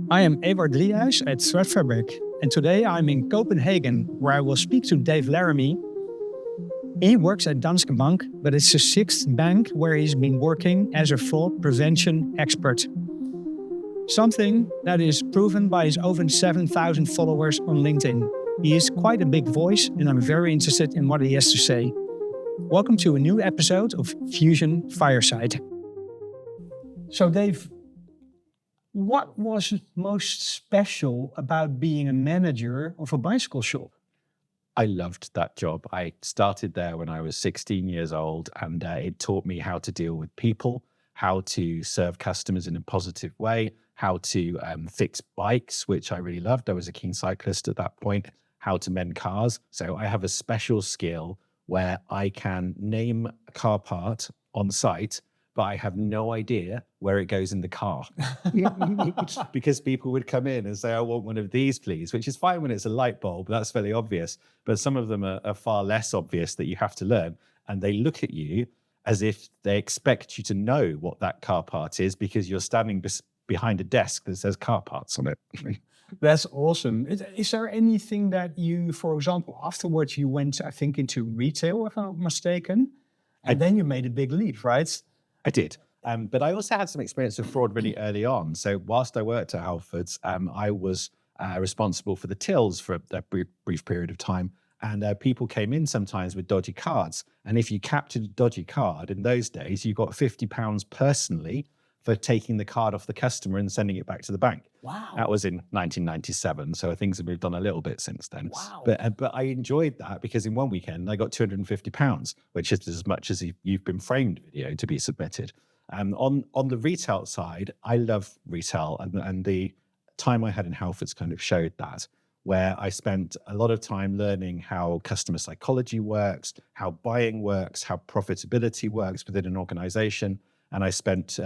I am Ewout Driehuis at Threat Fabric, and today I'm in Copenhagen, where I will speak to Dave Laramy. He works at Danske Bank, but it's the sixth bank where he's been working as a fraud prevention expert. Something that is proven by his over 7,000 followers on LinkedIn. He is quite a big voice, and I'm very interested in what he has to say. Welcome to a new episode of Fusion Fireside. So Dave, what was most special about being a manager of a bicycle shop? I loved that job. I started there when I was 16 years old, and it taught me how to deal with people, how to serve customers in a positive way, how to fix bikes, which I really loved. I was a keen cyclist at that point, how to mend cars. So I have a special skill where I can name a car part on site, but I have no idea where it goes in the car. Because people would come in and say, I want one of these, please, which is fine when it's a light bulb. That's fairly obvious. But some of them are far less obvious that you have to learn. And they look at you as if they expect you to know what that car part is because you're standing behind a desk that says car parts on it. That's awesome. Is there anything that you, for example, afterwards you went, I think, into retail, if I'm not mistaken, and then you made a big leap, right? I did. But I also had some experience with fraud really early on. So whilst I worked at Halfords, I was responsible for the tills for a brief period of time. And people came in sometimes with dodgy cards. And if you captured a dodgy card in those days, you got £50 personally for taking the card off the customer and sending it back to the bank. Wow. That was in 1997. So things have moved on a little bit since then. Wow. But I enjoyed that because in one weekend I got £250, which is as much as you've been framed video to be submitted. On the retail side, I love retail, and the time I had in Halfords kind of showed that, where I spent a lot of time learning how customer psychology works, how buying works, how profitability works within an organization. And I spent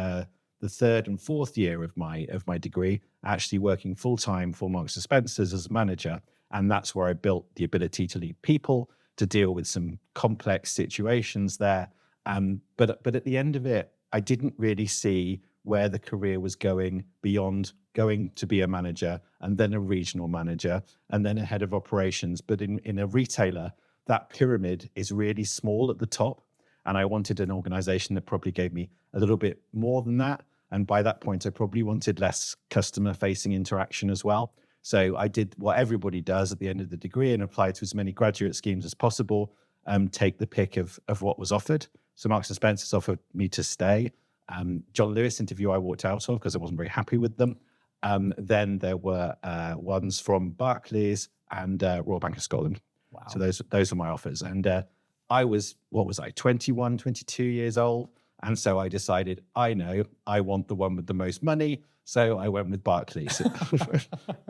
the third and fourth year of my degree actually working full-time for Marks & Spencer's as a manager. And that's where I built the ability to lead people, to deal with some complex situations there. But at the end of it, I didn't really see where the career was going beyond going to be a manager and then a regional manager and then a head of operations. But in a retailer, that pyramid is really small at the top. And I wanted an organization that probably gave me a little bit more than that. And by that point, I probably wanted less customer-facing interaction as well. So I did what everybody does at the end of the degree and applied to as many graduate schemes as possible, take the pick of what was offered. So Marks & Spencer's offered me to stay. John Lewis interview I walked out of because I wasn't very happy with them. Then there were ones from Barclays and Royal Bank of Scotland. Wow. So those were my offers. And I was, 21, 22 years old. And so I decided, I know, I want the one with the most money. So I went with Barclays.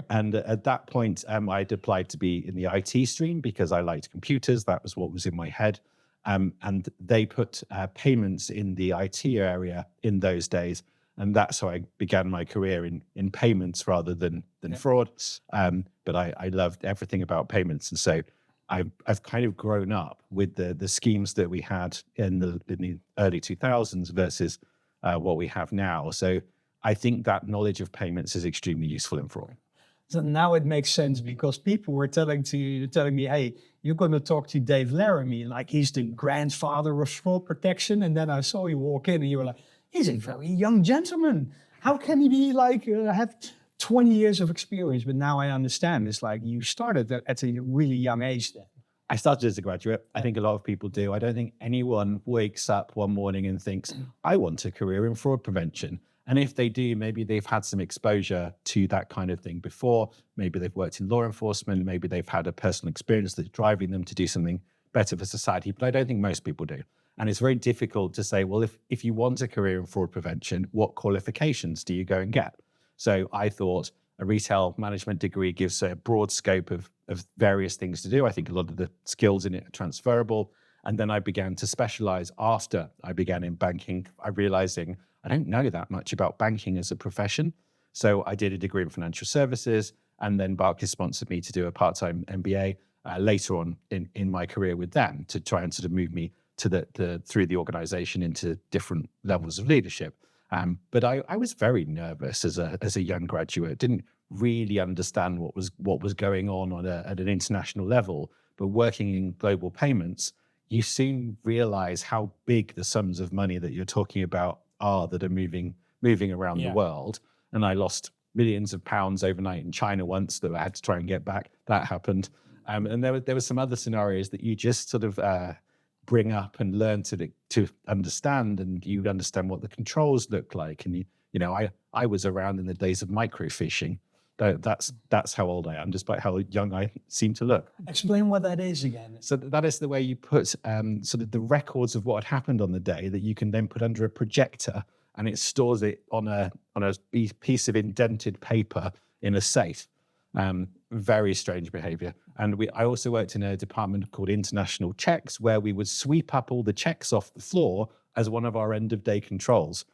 And at that point, I'd applied to be in the IT stream because I liked computers. That was what was in my head. And they put payments in the IT area in those days. And that's how I began my career in payments rather than fraud. But I loved everything about payments. And so I've kind of grown up with the schemes that we had in the early 2000s versus what we have now. So I think that knowledge of payments is extremely useful in fraud. So now it makes sense because people were telling me, hey, you're going to talk to Dave Laramy, like he's the grandfather of fraud protection. And then I saw you walk in and you were like, he's a very young gentleman. How can he be like, have 20 years of experience? But now I understand it's like you started at a really young age then. I started as a graduate. I think a lot of people do. I don't think anyone wakes up one morning and thinks, I want a career in fraud prevention. And if they do, maybe they've had some exposure to that kind of thing before. Maybe they've worked in law enforcement. Maybe they've had a personal experience that's driving them to do something better for society. But I don't think most people do. And it's very difficult to say, well, if you want a career in fraud prevention, what qualifications do you go and get? So I thought a retail management degree gives a broad scope of various things to do. I think a lot of the skills in it are transferable. And then I began to specialize after I began in banking, realizing I don't know that much about banking as a profession. So I did a degree in financial services, and then Barclays sponsored me to do a part-time MBA later on in my career with them to try and sort of move me to through the organization into different levels of leadership. But I was very nervous as a young graduate. Didn't really understand what was going on at an international level. But working in global payments, you soon realize how big the sums of money that you're talking about are that are moving around the world. And I lost millions of pounds overnight in China once that I had to try and get back. That happened. And there were some other scenarios that you just sort of bring up and learn to understand, and you understand what the controls look like. And I was around in the days of microfishing. That's how old I am, despite how young I seem to look. Explain what that is again. So that is the way you put sort of the records of what had happened on the day that you can then put under a projector, and it stores it on a piece of indented paper in a safe. Very strange behavior. And I also worked in a department called International Checks, where we would sweep up all the checks off the floor as one of our end of day controls.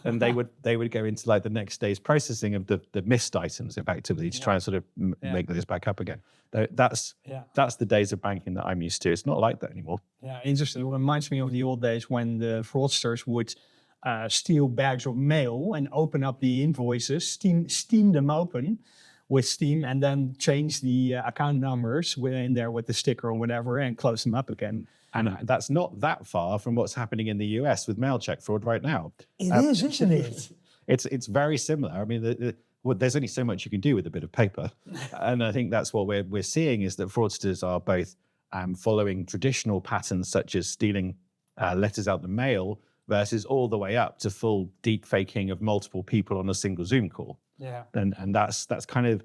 And they would go into like the next day's processing of the missed items effectively to try and sort of make those back up again. That's the days of banking that I'm used to. It's not like that anymore. Yeah, interesting. It reminds me of the old days when the fraudsters would steal bags of mail and open up the invoices, steam them open with steam, and then change the account numbers in there with the sticker or whatever, and close them up again. And that's not that far from what's happening in the US with mail check fraud right now. It is, isn't it? It's very similar. I mean, there's only so much you can do with a bit of paper. And I think that's what we're seeing, is that fraudsters are both following traditional patterns such as stealing letters out the mail versus all the way up to full deep faking of multiple people on a single Zoom call. Yeah. And that's kind of,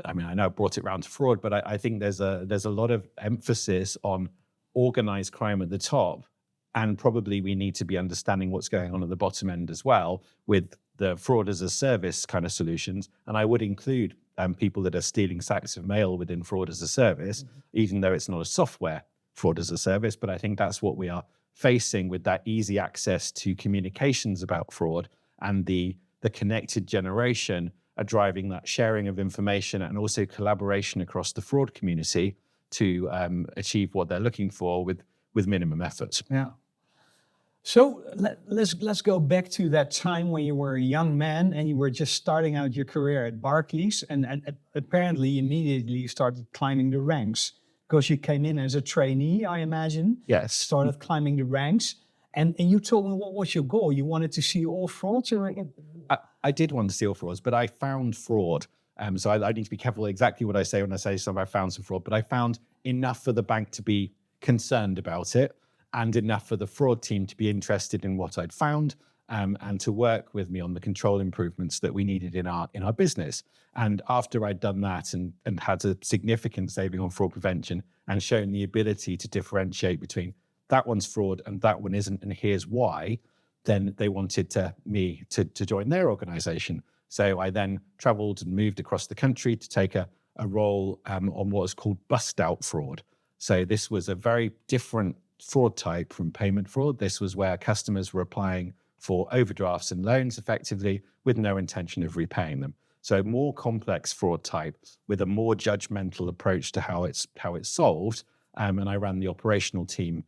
I mean, I know I brought it around to fraud, but I think there's a lot of emphasis on organized crime at the top, and probably we need to be understanding what's going on at the bottom end as well with the fraud as a service kind of solutions. And I would include people that are stealing sacks of mail within fraud as a service, even though it's not a software fraud as a service. But I think that's what we are facing with that easy access to communications about fraud, and the connected generation are driving that sharing of information and also collaboration across the fraud community to achieve what they're looking for with minimum effort. Yeah. So let's go back to that time when you were a young man and you were just starting out your career at Barclays, and apparently immediately you started climbing the ranks, because you came in as a trainee, I imagine. Yes. Started climbing the ranks. And you told me, what was your goal? You wanted to see all frauds? I did want to see all frauds, but I found fraud. So I need to be careful exactly what I say when I say something. I found some fraud, but I found enough for the bank to be concerned about it, and enough for the fraud team to be interested in what I'd found, and to work with me on the control improvements that we needed in our business. And after I'd done that and had a significant saving on fraud prevention and shown the ability to differentiate between that one's fraud and that one isn't, and here's why, then they wanted me to join their organization. So I then traveled and moved across the country to take a role on what is called bust out fraud. So this was a very different fraud type from payment fraud. This was where customers were applying for overdrafts and loans effectively with no intention of repaying them. So more complex fraud type with a more judgmental approach to how it's solved. And I ran the operational team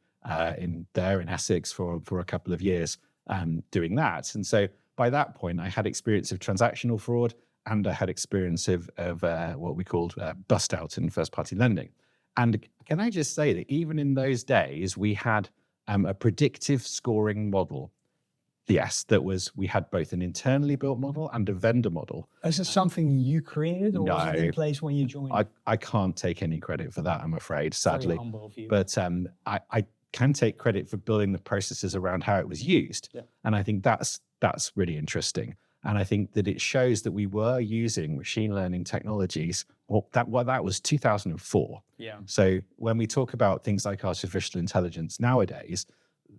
in Essex for a couple of years doing that. And so by that point, I had experience of transactional fraud, and I had experience of what we called bust out in first party lending. And can I just say that even in those days, we had a predictive scoring model. Yes, we had both an internally built model and a vendor model. Is it something you created, or was it in place when you joined? I can't take any credit for that, I'm afraid, sadly. Very humble of you. But I can take credit for building the processes around how it was used. Yeah. And I think that's really interesting. And I think that it shows that we were using machine learning technologies. Well, that was 2004. Yeah. So when we talk about things like artificial intelligence nowadays,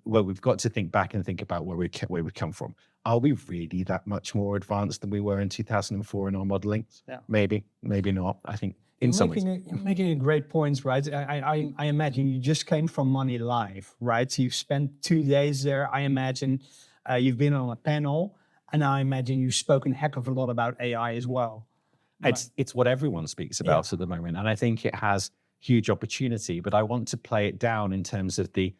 well, we've got to think back and think about where we come from. Are we really that much more advanced than we were in 2004 in our modeling? Yeah. Maybe not. I think in some ways. You're making a great point, right? I imagine you just came from Money Live, right? So you've spent 2 days there. I imagine you've been on a panel, and I imagine you've spoken a heck of a lot about AI as well. It's what everyone speaks about at the moment, and I think it has huge opportunity. But I want to play it down in terms of the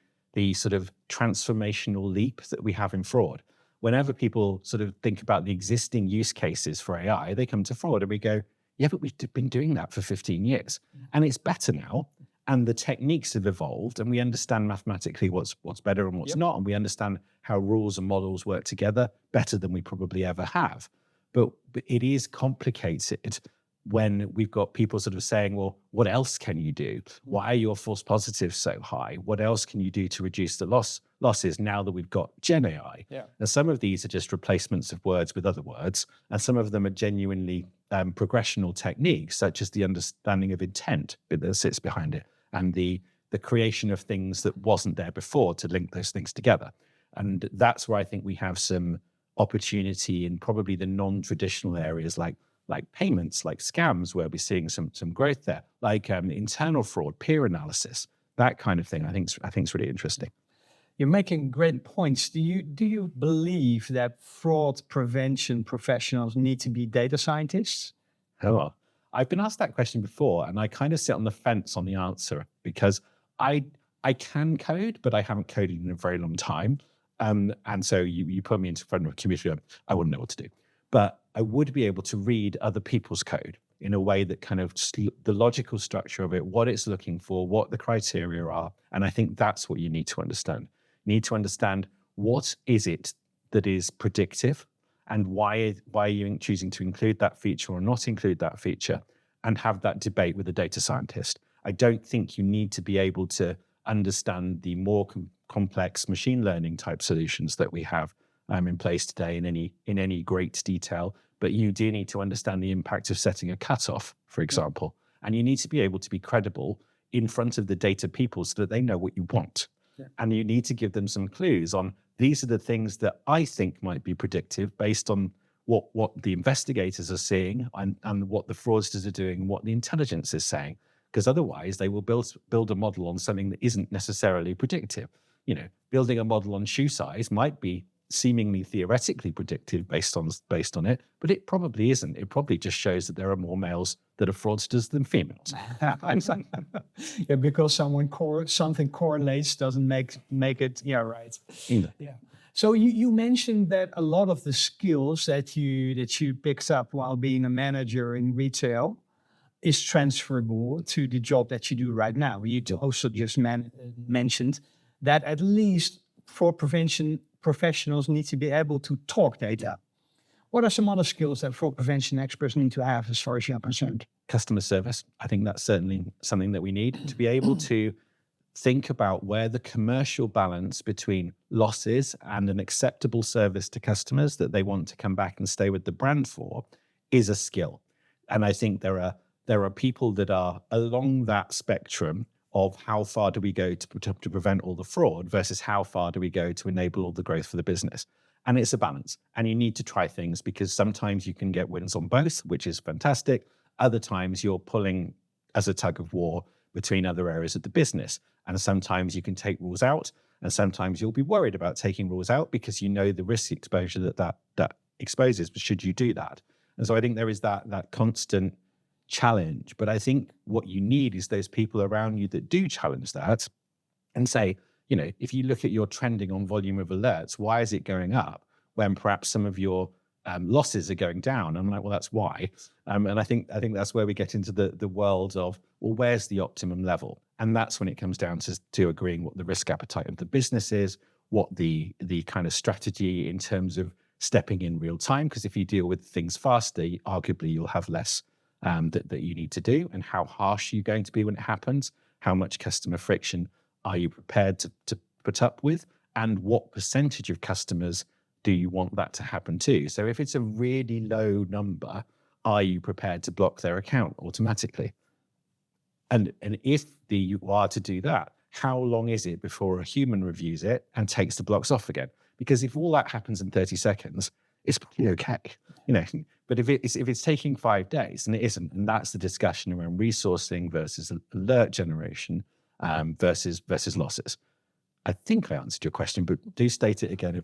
sort of transformational leap that we have in fraud. whenever people sort of think about the existing use cases for AI, they come to fraud and we go, yeah, but we've been doing that for 15 years and it's better now. And the techniques have evolved and we understand mathematically what's better and what's not. And we understand how rules and models work together better than we probably ever have. But it is complicated when we've got people sort of saying, well, what else can you do? Why are your false positives so high? What else can you do to reduce the losses now that we've got Gen AI? Yeah. Now, some of these are just replacements of words with other words, and some of them are genuinely progressional techniques, such as the understanding of intent that sits behind it, and the creation of things that wasn't there before to link those things together. And that's where I think we have some opportunity in probably the non-traditional areas like payments, like scams, where we're seeing some growth there, like internal fraud, peer analysis, that kind of thing. I think it's really interesting. You're making great points. Do you believe that fraud prevention professionals need to be data scientists? Oh, I've been asked that question before, and I kind of sit on the fence on the answer because I can code, but I haven't coded in a very long time. And so you put me into front of a computer, I wouldn't know what to do. But I would be able to read other people's code in a way that kind of the logical structure of it, what it's looking for, what the criteria are. And I think that's what you need to understand. You need to understand what is it that is predictive and why are you choosing to include that feature or not include that feature, and have that debate with a data scientist. I don't think you need to be able to understand the more complex machine learning type solutions that we have in place today in any great detail, but you do need to understand the impact of setting a cutoff, for example, and you need to be able to be credible in front of the data people so that they know what you want. Yeah. And you need to give them some clues on these are the things that I think might be predictive based on what the investigators are seeing and what the fraudsters are doing and what the intelligence is saying, because otherwise they will build a model on something that isn't necessarily predictive. You know, building a model on shoe size might be seemingly theoretically predictive based on it, but it probably isn't. It probably just shows that there are more males that are fraudsters than females. Yeah, because something correlates doesn't make it. Yeah, right. Either. Yeah. So you mentioned that a lot of the skills that you picked up while being a manager in retail is transferable to the job that you do right now. You also just mentioned that at least fraud prevention professionals need to be able to talk data. What are some other skills that fraud prevention experts need to have as far as you're concerned? Customer service. I think that's certainly something that we need to be able to think about where the commercial balance between losses and an acceptable service to customers that they want to come back and stay with the brand for is a skill. And I think there are people that are along that spectrum of how far do we go to prevent all the fraud versus how far do we go to enable all the growth for the business. And it's a balance. And you need to try things because sometimes you can get wins on both, which is fantastic. Other times you're pulling as a tug of war between other areas of the business. And sometimes you can take rules out, and sometimes you'll be worried about taking rules out because you know the risk exposure that exposes, but should you do that? And so I think there is that constant challenge. But I think what you need is those people around you that do challenge that and say, you know, if you look at your trending on volume of alerts, why is it going up when perhaps some of your losses are going down? I'm like, well, that's why. And I think that's where we get into the world of, well, where's the optimum level? And that's when it comes down to agreeing what the risk appetite of the business is, what the kind of strategy in terms of stepping in real time. Because if you deal with things faster, arguably you'll have less that you need to do. And how harsh are you going to be when it happens? How much customer friction are you prepared to put up with? And what percentage of customers do you want that to happen to? So if it's a really low number, are you prepared to block their account automatically? And if you are to do that, how long is it before a human reviews it and takes the blocks off again? Because if all that happens in 30 seconds, it's probably okay, you know. But if it's taking 5 days, and it isn't, and that's the discussion around resourcing versus alert generation versus losses. I think I answered your question, but do state it again.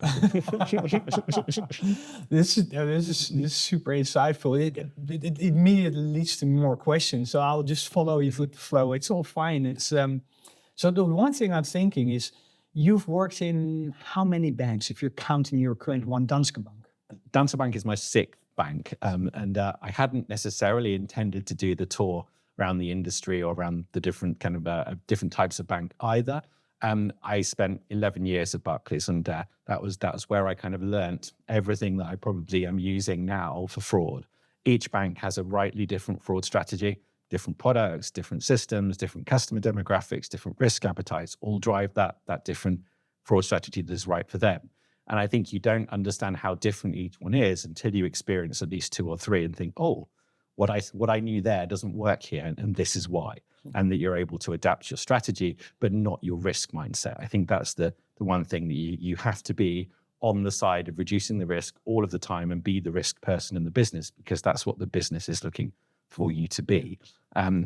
This is super insightful. It immediately leads to more questions, so I'll just follow you with the flow. It's all fine. It's so the one thing I'm thinking is, You've worked in how many banks, if you're counting your current one, Danske Bank? Danske Bank is my sixth bank, and I hadn't necessarily intended to do the tour around the industry or around the different kind of different types of bank either. I spent 11 years at Barclays, and that was where I kind of learnt everything that I probably am using now for fraud. Each bank has a rightly different fraud strategy, different products, different systems, different customer demographics, different risk appetites, all drive that different fraud strategy that is right for them. And I think you don't understand how different each one is until you experience at least two or three and think, oh, what I knew there doesn't work here, and this is why. And that you're able to adapt your strategy, but not your risk mindset. I think that's the one thing that you have to be on the side of reducing the risk all of the time and be the risk person in the business, because that's what the business is looking for you to be. I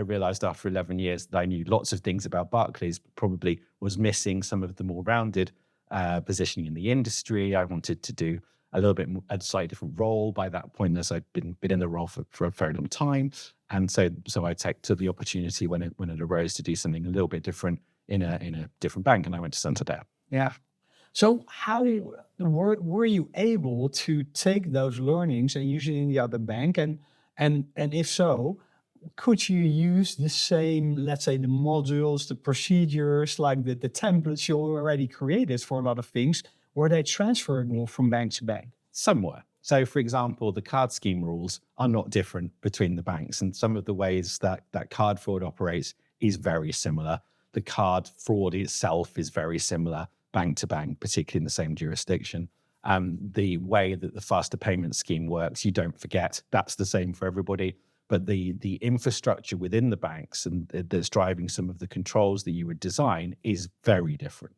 realized after 11 years that I knew lots of things about Barclays, but probably was missing some of the more rounded positioning in the industry. I wanted to do a little bit more, a slightly different role by that point, as I'd been in the role for a very long time. And so I took the opportunity when it arose to do something a little bit different in a different bank, and I went to Santander. Yeah. So how were you able to take those learnings and use it in the other bank? And if so, could you use the same, let's say, the modules, the procedures, like the templates you already created for a lot of things? Were they transferable from bank to bank? Some were. So, for example, the card scheme rules are not different between the banks, and some of the ways that card fraud operates is very similar. The card fraud itself is very similar bank to bank, particularly in the same jurisdiction. The way that the faster payment scheme works, you don't forget, that's the same for everybody. But the infrastructure within the banks and that's driving some of the controls that you would design is very different.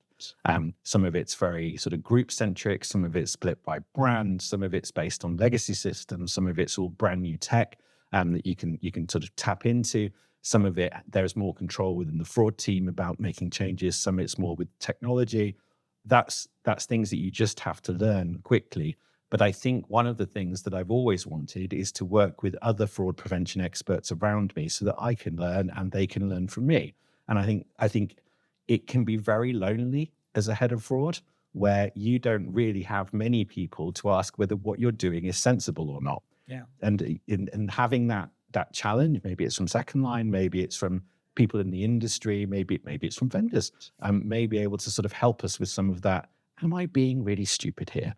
Some of it's very sort of group centric, some of it's split by brand, some of it's based on legacy systems, some of it's all brand new tech that you can sort of tap into. Some of it, there's more control within the fraud team about making changes. Some of it's more with technology. That's things that you just have to learn quickly. But I think one of the things that I've always wanted is to work with other fraud prevention experts around me so that I can learn and they can learn from me. And I think it can be very lonely as a head of fraud, where you don't really have many people to ask whether what you're doing is sensible or not. Yeah. And in having that challenge, maybe it's from second line, maybe it's from people in the industry, maybe it's from vendors, may be able to sort of help us with some of that. Am I being really stupid here?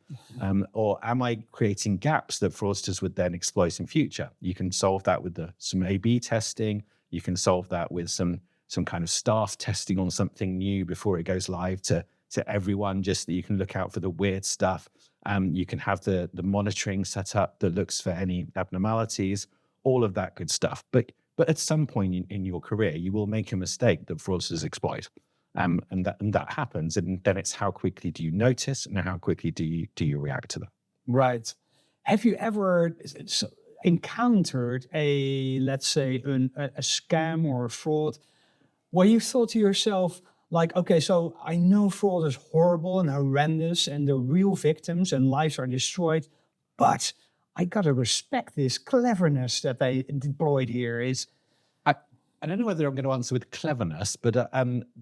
Or am I creating gaps that fraudsters would then exploit in future? You can solve that with some A/B testing. You can solve that with some kind of staff testing on something new before it goes live to everyone, just that you can look out for the weird stuff. You can have the monitoring set up that looks for any abnormalities, all of that good stuff. But at some point in your career, you will make a mistake that fraudsters exploit. And that happens, and then it's how quickly do you notice and how quickly do you react to that? Right. Have you ever encountered let's say a scam or a fraud where you thought to yourself, like, okay, so I know fraud is horrible and horrendous and the real victims and lives are destroyed, but I gotta respect this cleverness that they deployed here. I don't know whether I'm going to answer with cleverness, but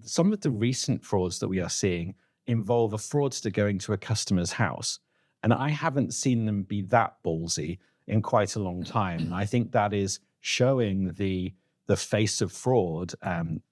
some of the recent frauds that we are seeing involve a fraudster going to a customer's house. And I haven't seen them be that ballsy in quite a long time. And I think that is showing the face of fraud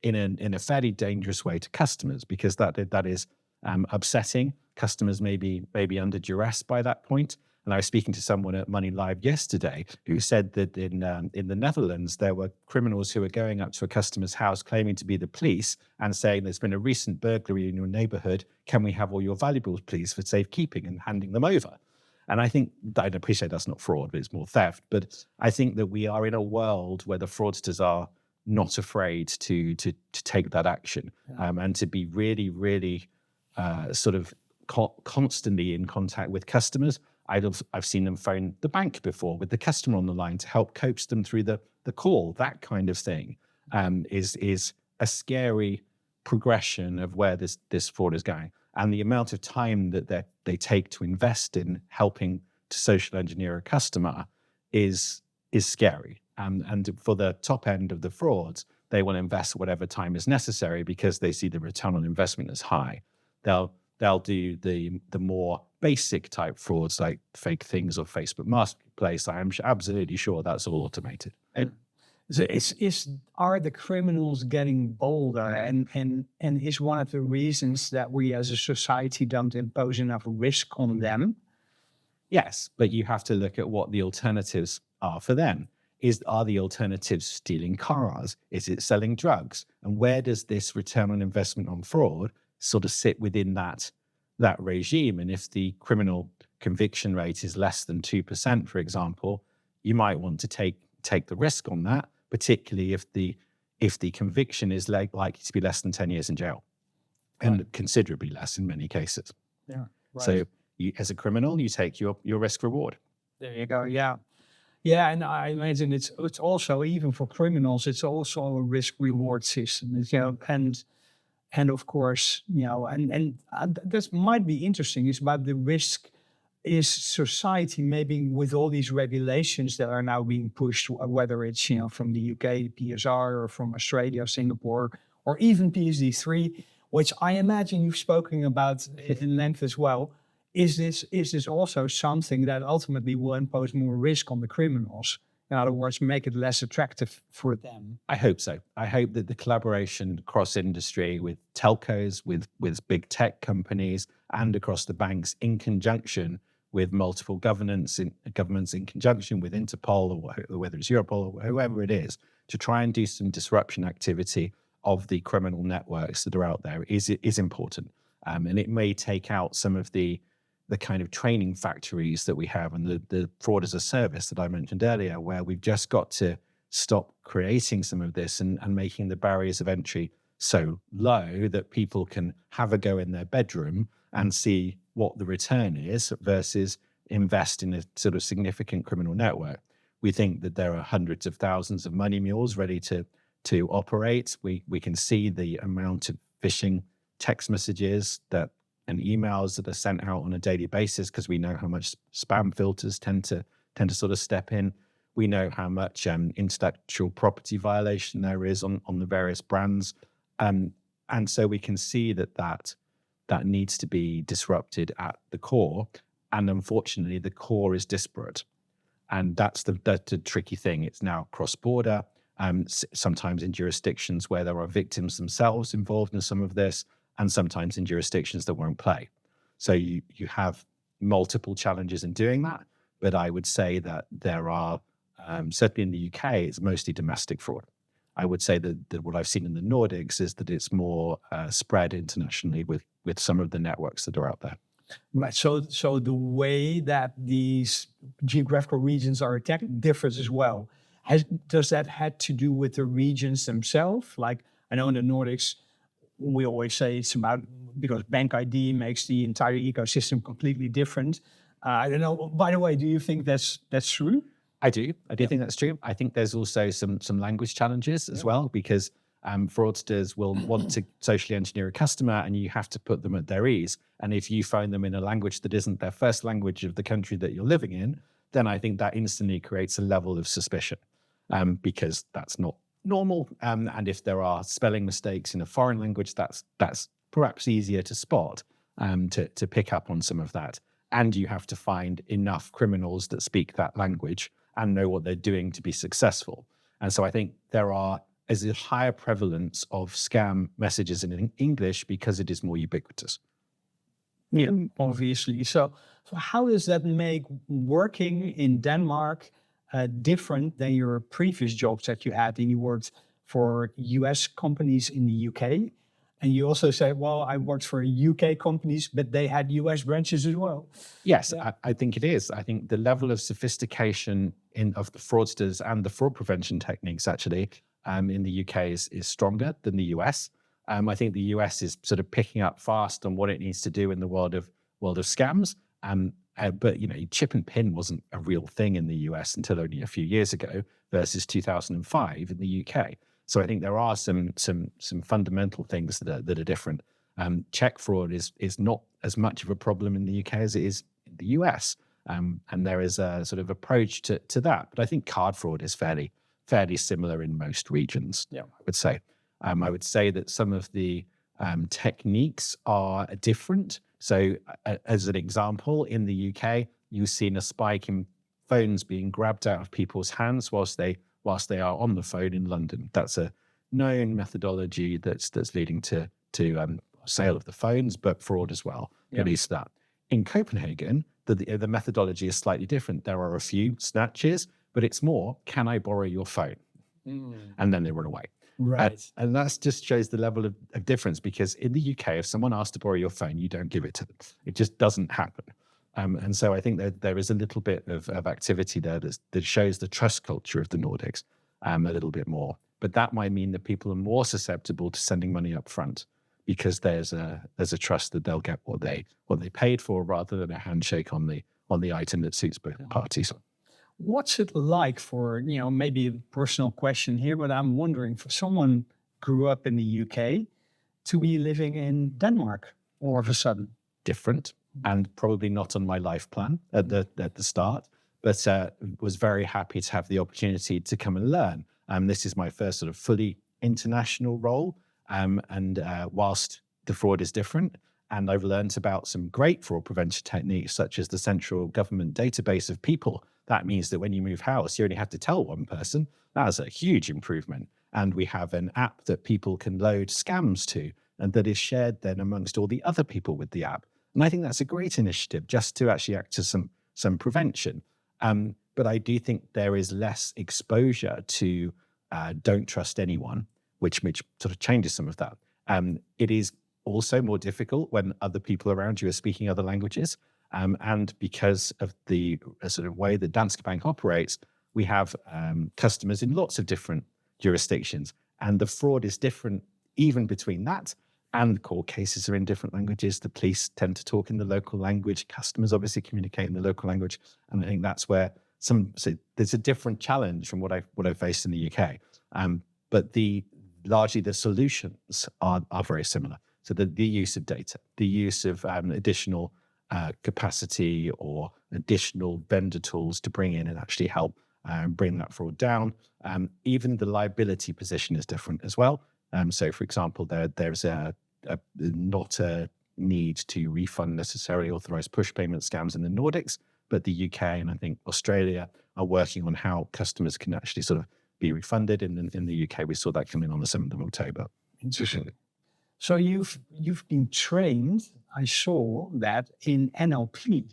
in a fairly dangerous way to customers, because that is upsetting. Customers may be under duress by that point. And I was speaking to someone at Money Live yesterday who said that in the Netherlands, there were criminals who were going up to a customer's house claiming to be the police and saying, there's been a recent burglary in your neighborhood. Can we have all your valuables, please, for safekeeping, and handing them over? And I think, I appreciate that's not fraud, but it's more theft. But I think that we are in a world where the fraudsters are not afraid to take that action, and to be really, really sort of constantly in contact with customers. I've seen them phone the bank before with the customer on the line to help coach them through the call. That kind of thing is a scary progression of where this fraud is going, and the amount of time that they take to invest in helping to social engineer a customer is scary. And for the top end of the frauds, they will invest whatever time is necessary because they see the return on investment as high. They'll do the more basic type frauds like fake things or Facebook Marketplace. I am absolutely sure that's all automated. So are the criminals getting bolder, and is one of the reasons that we as a society don't impose enough risk on them? Yes, but you have to look at what the alternatives are for them. Are the alternatives stealing cars? Is it selling drugs? And where does this return on investment on fraud sort of sit within that regime? And if the criminal conviction rate is less than 2%, for example, you might want to take the risk on that, particularly if the conviction is likely to be less than 10 years in jail, and considerably less in many cases. Yeah. Right. So as a criminal, you take your risk reward. There you go. Yeah. Yeah, and I imagine it's also, even for criminals, it's also a risk reward system. And of course, and this might be interesting. Is about the risk. Is society maybe with all these regulations that are now being pushed, whether it's from the UK PSR or from Australia, Singapore, or even PSD3, which I imagine you've spoken about in length as well. Is this also something that ultimately will impose more risk on the criminals? In other words, make it less attractive for them? I hope so. I hope that the collaboration across industry with telcos, with big tech companies, and across the banks in conjunction with multiple governments in conjunction with Interpol, or whether it's Europol or whoever it is, to try and do some disruption activity of the criminal networks that are out there is important. And it may take out some of the kind of training factories that we have and the fraud as a service that I mentioned earlier, where we've just got to stop creating some of this and making the barriers of entry so low that people can have a go in their bedroom and see what the return is versus invest in a sort of significant criminal network. We think that there are hundreds of thousands of money mules ready to operate. We can see the amount of phishing text messages and emails that are sent out on a daily basis, because we know how much spam filters tend to sort of step in. We know how much intellectual property violation there is on the various brands. And so we can see that needs to be disrupted at the core. And unfortunately, the core is disparate. And that's the tricky thing. It's now cross-border, sometimes in jurisdictions where there are victims themselves involved in some of this, and sometimes in jurisdictions that won't play. So you have multiple challenges in doing that. But I would say that there are, certainly in the UK, it's mostly domestic fraud. I would say that what I've seen in the Nordics is that it's more spread internationally with some of the networks that are out there. Right. So the way that these geographical regions are attacked differs as well. Does that have to do with the regions themselves? Like, I know in the Nordics, we always say it's about, because Bank ID makes the entire ecosystem completely different. I don't know. By the way, do you think that's true? I do think that's true. I think there's also some language challenges as well, because fraudsters will want to socially engineer a customer, and you have to put them at their ease. And if you find them in a language that isn't their first language of the country that you're living in, then I think that instantly creates a level of suspicion, because that's not normal. And if there are spelling mistakes in a foreign language, that's perhaps easier to spot, to pick up on some of that. And you have to find enough criminals that speak that language and know what they're doing to be successful. And so I think is a higher prevalence of scam messages in English because it is more ubiquitous. Yeah, obviously. So how does that make working in Denmark different than your previous jobs that you had? And you worked for US companies in the UK. And you also say, well, I worked for UK companies, but they had US branches as well. Yes, I think it is. I think the level of sophistication of the fraudsters and the fraud prevention techniques actually in the UK is stronger than the US. I think the US is sort of picking up fast on what it needs to do in the world of scams. But chip and pin wasn't a real thing in the US until only a few years ago versus 2005 in the UK. So I think there are some fundamental things that are different. Check fraud is not as much of a problem in the UK as it is in the US, and there is a sort of approach to that. But I think card fraud is fairly fairly similar in most regions, I would say. I would say that some of the techniques are different. So as an example, in the UK, you've seen a spike in phones being grabbed out of people's hands whilst they are on the phone in London. That's a known methodology that's leading to sale of the phones, but fraud as well, at least that. In Copenhagen, the methodology is slightly different. There are a few snatches, but it's more, can I borrow your phone? And then they run away. Right. And that just shows the level of difference, because in the UK, if someone asks to borrow your phone, you don't give it to them. It just doesn't happen. And so I think that there is a little bit of activity there that shows the trust culture of the Nordics a little bit more. But that might mean that people are more susceptible to sending money up front, because there's a trust that they'll get what they paid for, rather than a handshake on the item that suits both parties. What's it like for, maybe a personal question here, but I'm wondering, for someone grew up in the UK to be living in Denmark all of a sudden? Different, and probably not on my life plan at the start, but was very happy to have the opportunity to come and learn. This is my first sort of fully international role. And whilst the fraud is different, and I've learned about some great fraud prevention techniques, such as the central government database of people. That means that when you move house, you only have to tell one person. That's a huge improvement. And we have an app that people can load scams to, and that is shared then amongst all the other people with the app. And I think that's a great initiative, just to actually act as some prevention. But I do think there is less exposure to don't trust anyone, which sort of changes some of that. It is also more difficult when other people around you are speaking other languages. And because of the sort of way that Danske Bank operates, we have customers in lots of different jurisdictions. And the fraud is different even between that, and the court cases are in different languages. The police tend to talk in the local language. Customers obviously communicate in the local language. And I think that's where so there's a different challenge from what I've faced in the UK. But largely the solutions are very similar. So the use of data, the use of additional capacity or additional vendor tools to bring in and actually help bring that fraud down. Even the liability position is different as well. So, for example, there's not a need to refund necessarily authorized push payment scams in the Nordics, but the UK and I think Australia are working on how customers can actually sort of be refunded. And in the UK, we saw that come in on the 7th of October. Interesting. So you've been trained, I saw that, in NLP.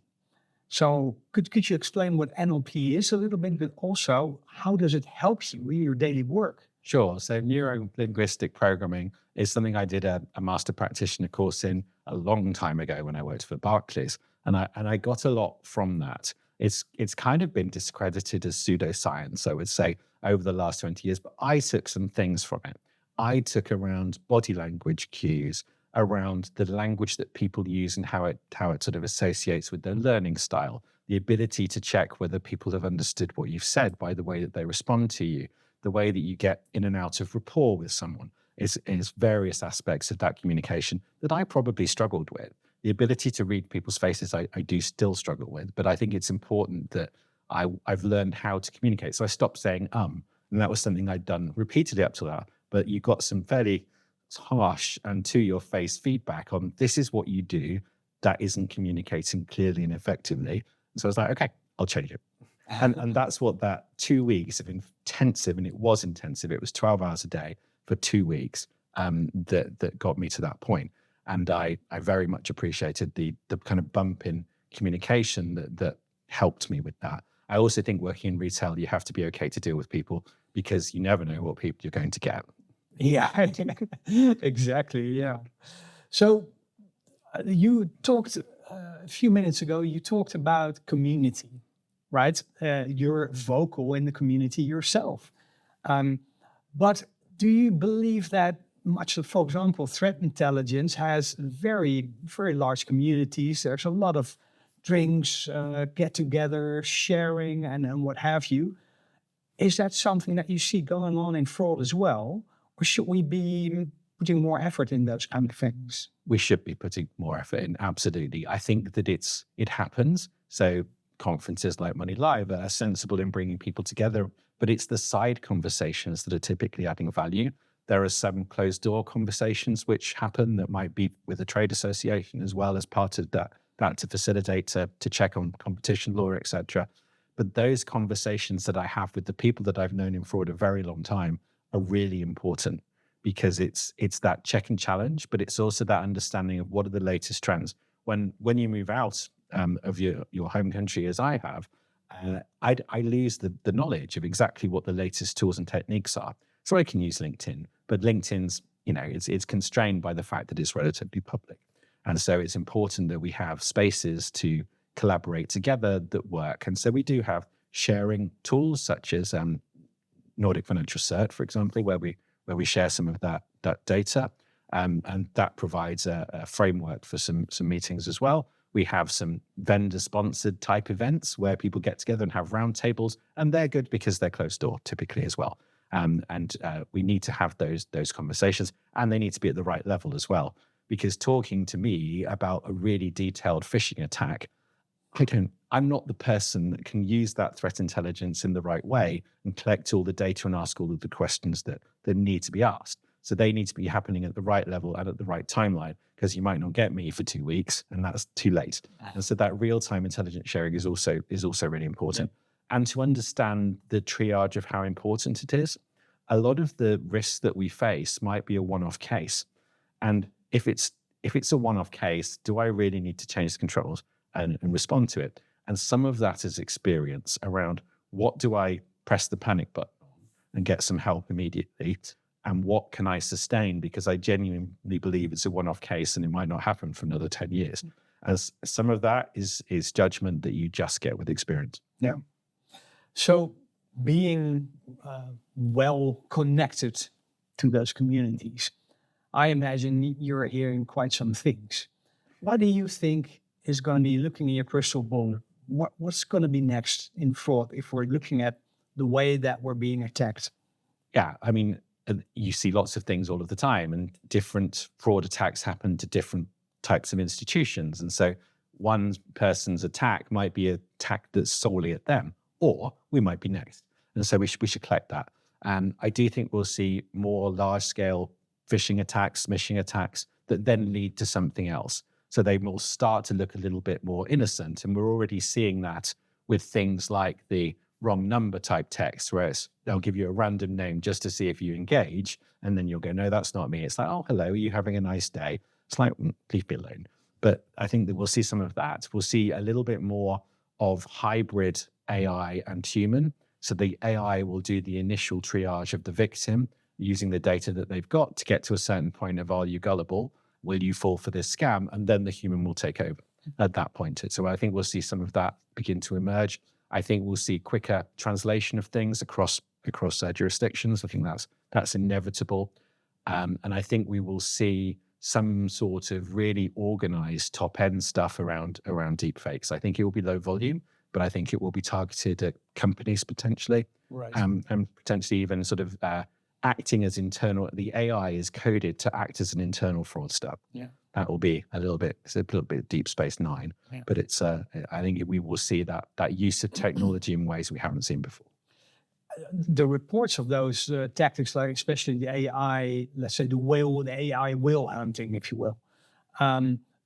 So could you explain what NLP is a little bit, but also how does it help you in your daily work? Sure. So neuro-linguistic programming is something I did a master practitioner course in a long time ago when I worked for Barclays. And I got a lot from that. It's kind of been discredited as pseudoscience, I would say, over the last 20 years, but I took some things from it. I took around body language cues, around the language that people use and how it sort of associates with their learning style, the ability to check whether people have understood what you've said by the way that they respond to you, the way that you get in and out of rapport with someone. Is various aspects of that communication that I probably struggled with. The ability to read people's faces, I do still struggle with, but I think it's important that I've learned how to communicate. So I stopped saying and that was something I'd done repeatedly up to that. But you got some fairly harsh and to your face feedback on this is what you do that isn't communicating clearly and effectively. And so I was like, okay, I'll change it. And that's what that 2 weeks of intensive, and it was intensive, it was 12 hours a day for 2 weeks, that got me to that point. And I very much appreciated the kind of bump in communication that helped me with that. I also think working in retail, you have to be okay to deal with people, because you never know what people you're going to get. Yeah, exactly. Yeah. So you talked a few minutes ago, you talked about community, right? You're vocal in the community yourself. But do you believe that much of, for example, threat intelligence has very, very large communities? There's a lot of drinks, get together, sharing, and what have you. Is that something that you see going on in fraud as well? Or should we be putting more effort in those kind of things? We should be putting more effort in, absolutely. I think that it happens. So conferences like Money Live are sensible in bringing people together, but it's the side conversations that are typically adding value. There are some closed door conversations which happen that might be with a trade association as well as part of that to facilitate, to check on competition law, etc. But those conversations that I have with the people that I've known in fraud a very long time are really important, because it's that check and challenge, but it's also that understanding of what are the latest trends. When you move out of your home country, as I have, I lose the knowledge of exactly what the latest tools and techniques are. So I can use LinkedIn, but LinkedIn's, it's constrained by the fact that it's relatively public. And so it's important that we have spaces to collaborate together that work. And so we do have sharing tools such as Nordic Financial Cert, for example, where we share some of that data. And that provides a framework for some meetings as well. We have some vendor-sponsored type events where people get together and have roundtables, and they're good because they're closed door typically as well. And we need to have those conversations, and they need to be at the right level as well. Because talking to me about a really detailed phishing attack, I'm not the person that can use that threat intelligence in the right way and collect all the data and ask all of the questions that need to be asked. So they need to be happening at the right level and at the right timeline, because you might not get me for 2 weeks and that's too late. And so that real-time intelligence sharing is also really important. Yeah. And to understand the triage of how important it is, a lot of the risks that we face might be a one-off case. And if it's a one-off case, do I really need to change the controls and respond to it? And some of that is experience around what do I press the panic button and get some help immediately, and what can I sustain because I genuinely believe it's a one-off case and it might not happen for another 10 years. As some of that is judgment that you just get with experience. Yeah. So being well connected to those communities, I imagine you're hearing quite some things. What do you think is going to be, looking in your crystal ball, what's going to be next in fraud if we're looking at the way that we're being attacked? Yeah, I mean, you see lots of things all of the time, and different fraud attacks happen to different types of institutions. And so one person's attack might be an attack that's solely at them, or we might be next. And so we should collect that. And I do think we'll see more large-scale phishing attacks, smishing attacks that then lead to something else. So they will start to look a little bit more innocent. And we're already seeing that with things like the wrong number type text, where they'll give you a random name just to see if you engage. And then you'll go, no, that's not me. It's like, oh, hello, are you having a nice day? It's like, leave me alone. But I think that we'll see some of that. We'll see a little bit more of hybrid AI and human. So the AI will do the initial triage of the victim using the data that they've got to get to a certain point of, are you gullible? Will you fall for this scam? And then the human will take over at that point. So I think we'll see some of that begin to emerge. I think we'll see quicker translation of things across jurisdictions. I think that's inevitable. And I think we will see some sort of really organized top-end stuff around deepfakes. I think it will be low volume, but I think it will be targeted at companies potentially, right. And potentially even sort of acting as internal. The AI is coded to act as an internal fraudster. Yeah, that will be a little bit Deep Space Nine, yeah. But it's I think we will see that use of technology in ways we haven't seen before. The reports of those tactics, like especially the AI, let's say the AI whale hunting, if you will.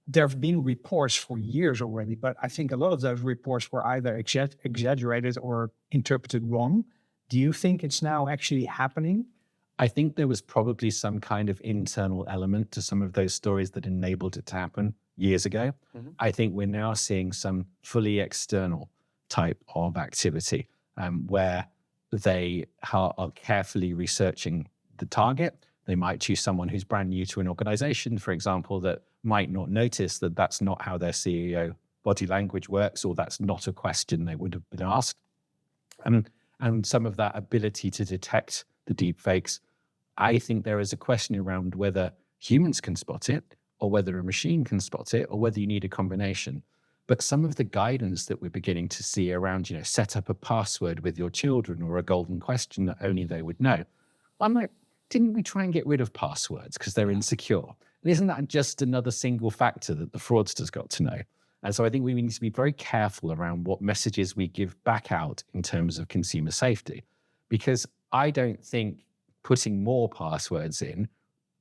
There have been reports for years already, but I think a lot of those reports were either exaggerated or interpreted wrong. Do you think it's now actually happening? I think there was probably some kind of internal element to some of those stories that enabled it to happen years ago. Mm-hmm. I think we're now seeing some fully external type of activity where they are carefully researching the target. They might choose someone who's brand new to an organization, for example, that might not notice that that's not how their CEO body language works, or that's not a question they would have been asked. And some of that ability to detect the deepfakes, I think there is a question around whether humans can spot it, or whether a machine can spot it, or whether you need a combination. But some of the guidance that we're beginning to see around, set up a password with your children, or a golden question that only they would know. I'm like, didn't we try and get rid of passwords because they're insecure? And isn't that just another single factor that the fraudsters got to know? And so I think we need to be very careful around what messages we give back out in terms of consumer safety. because I don't think putting more passwords in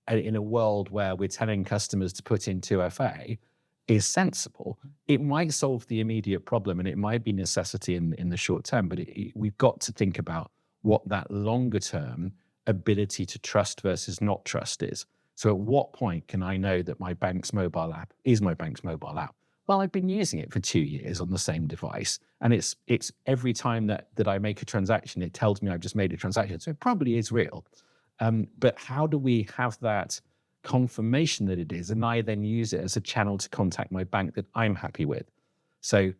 a world where we're telling customers to put in 2FA is sensible. It might solve the immediate problem and it might be necessity in the short term, but we've got to think about what that longer term ability to trust versus not trust is. So at what point can I know that my bank's mobile app is my bank's mobile app? Well, I've been using it for 2 years on the same device. And it's every time that I make a transaction, it tells me I've just made a transaction. So it probably is real. But how do we have that confirmation that it is, and I then use it as a channel to contact my bank that I'm happy with? So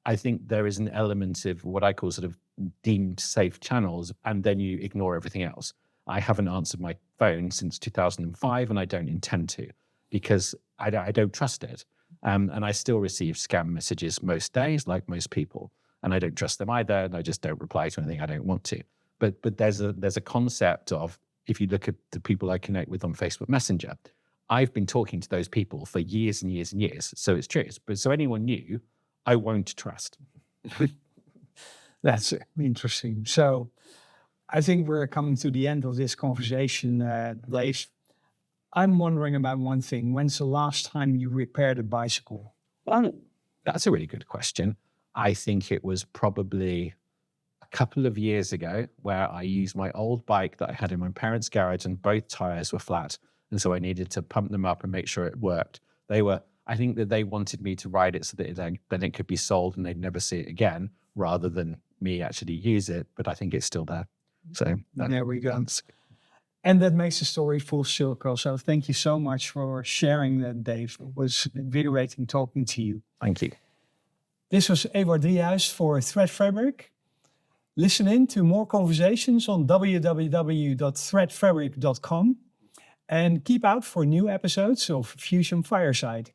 I think there is an element of what I call sort of deemed safe channels, and then you ignore everything else. I haven't answered my phone since 2005, and I don't intend to, because I don't trust it. And I still receive scam messages most days, like most people, and I don't trust them either, and I just don't reply to anything I don't want to. But there's a concept of, if you look at the people I connect with on Facebook Messenger, I've been talking to those people for years and years and years. So it's true. But so anyone new, I won't trust. That's interesting. So I think we're coming to the end of this conversation, Dave. I'm wondering about one thing. When's the last time you repaired a bicycle? Well, that's a really good question. I think it was probably a couple of years ago, where I used my old bike that I had in my parents' garage and both tires were flat. And so I needed to pump them up and make sure it worked. I think that they wanted me to ride it so that then it could be sold and they'd never see it again, rather than me actually use it. But I think it's still there. So there we go. And that makes the story full circle. So thank you so much for sharing that, Dave. It was invigorating talking to you. Thank you. This was Ewout Driehuis for Threat Fabric. Listen in to more conversations on www.threatfabric.com and keep out for new episodes of Fusion Fireside.